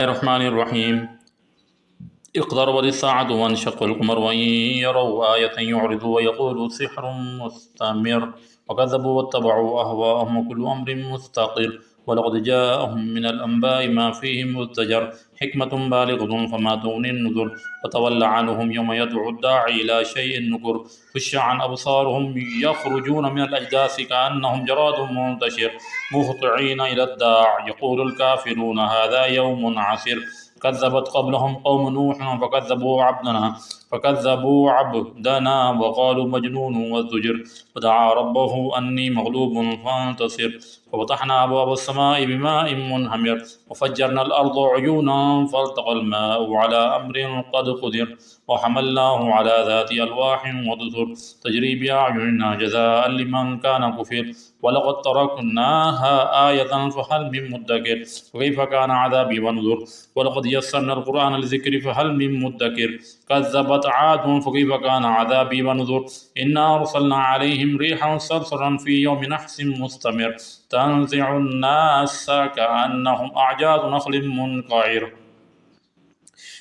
الرحمن الرحيم. اقتربت الساعة وانشق القمر وإن يروا آية يعرضوا ويقولوا سحر مستمر وكذبوا واتبعوا أهواءهم وكل أمر مستقر ولقد جاءهم من الأنباء ما فيه مزدجر حكمة بالغة فما تغني النذر فتول عنهم يوم يدعو الداعي إلى شيء نكر خش عن أبصارهم يخرجون من الأجداث كأنهم جراد منتشر مهطعين إلى الداع يقول الكافرون هذا يوم عسير كذبت قبلهم قوم نوح فكذبوا عبدنا وقالوا مجنون وازدجر فدعا ربه أني مغلوب فانتصر ففتحنا أبواب السماء بماء منهمر وفجرنا الأرض عيونا فالتقى الماء على أمر قد قدر وحملناه على ذات ألواح ودسر تجري بأعيننا جزاء لمن كان كفر ولقد تركناها آية فهل من مدكر وكيف كان عذابي ونذر ولقد يسرنا القرآن للذكر فهل من مدكر كذبت عاد فكيف كان عذابي ونذر إنا أرسلنا عليهم ريحا صرصرا في يوم نحس مستمر تنزع الناس كأنهم أعجاز نخل منقعر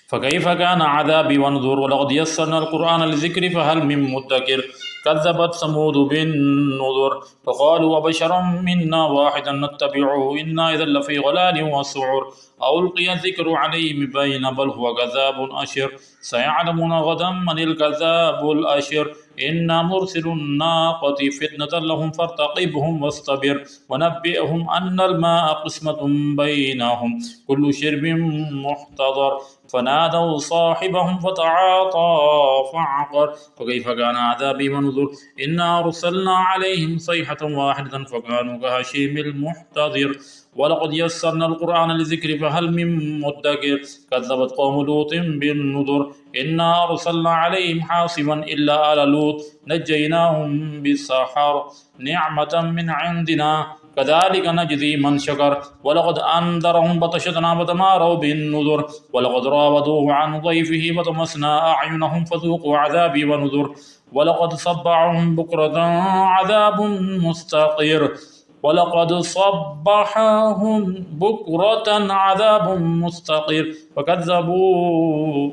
فكيف كان عذابي ونذر ولقد يسرنا القرآن للذكر فهل من مدكر كذبت ثمود بالنذر فقالوا وبشرا منا واحدا نتبعه إنا إذا لفي ضلال وسعر ألقي الذكر عليه بين بل هو كذاب أشر سيعلمون غدا من الكذاب الأشر إنا مرسل الناقة فتنة لهم فارتقبهم واصطبر ونبئهم أن الماء قسمة بينهم كل شرب محتضر فنادوا صاحبهم فتعاطى فعقر فكيف كان عذابي ونذر إنا أرسلنا عليهم صيحة واحدة فكانوا كهشيم المحتضر ولقد يسرنا القرآن للذكر فهل من مدكر كذبت قوم لوط بالنذر إنا أرسلنا عليهم حاصبا إلا آل لوط نجيناهم بالسحر نعمة من عندنا كذلك نجزي من شكر ولقد أنذرهم بطشتنا فتماروا بالنذر ولقد راودوه عن ضيفه فطمسنا أعينهم فذوقوا عذابي ونذر ولقد صبعهم بكرة عذاب مستقر ولقد صبحهم بكرة عذاب مستقر فكذبوا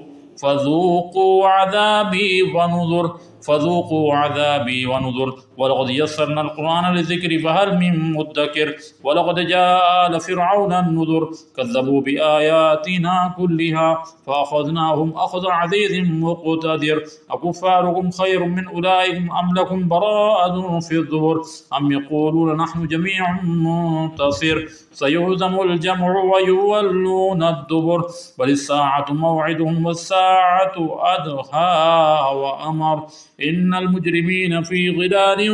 فذوقوا عذابي ونذر ولقد يسرنا القرآن للذكر فهل من مدكر ولقد جاء آل فرعون النذر كذبوا بآياتنا كلها فأخذناهم أخذ عزيز مقتدر أكفاركم خير من أولئكم أم لكم براءة في الزبر أم يقولون نحن جميع منتصر سيهزم الجمع ويولون الدبر بل الساعة موعدهم والساعة أدهى وأمر إن المجرمين في ظلال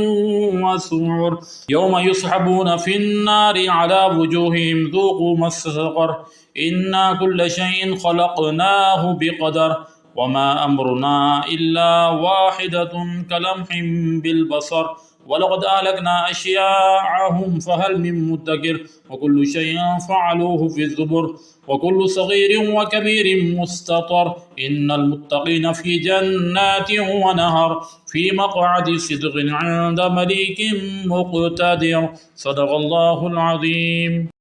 وسعر يوم يسحبون في النار على وجوههم ذوقوا مس سقر إنا كل شيء خلقناه بقدر وما أمرنا إلا واحدة كلمح بالبصر ولقد أهلكنا أشياعهم فهل من مدكر وكل شيء فعلوه في الزبر وكل صغير وكبير مستطر إن المتقين في جنات ونهر في مقعد صدق عند مليك مقتدر صدق الله العظيم.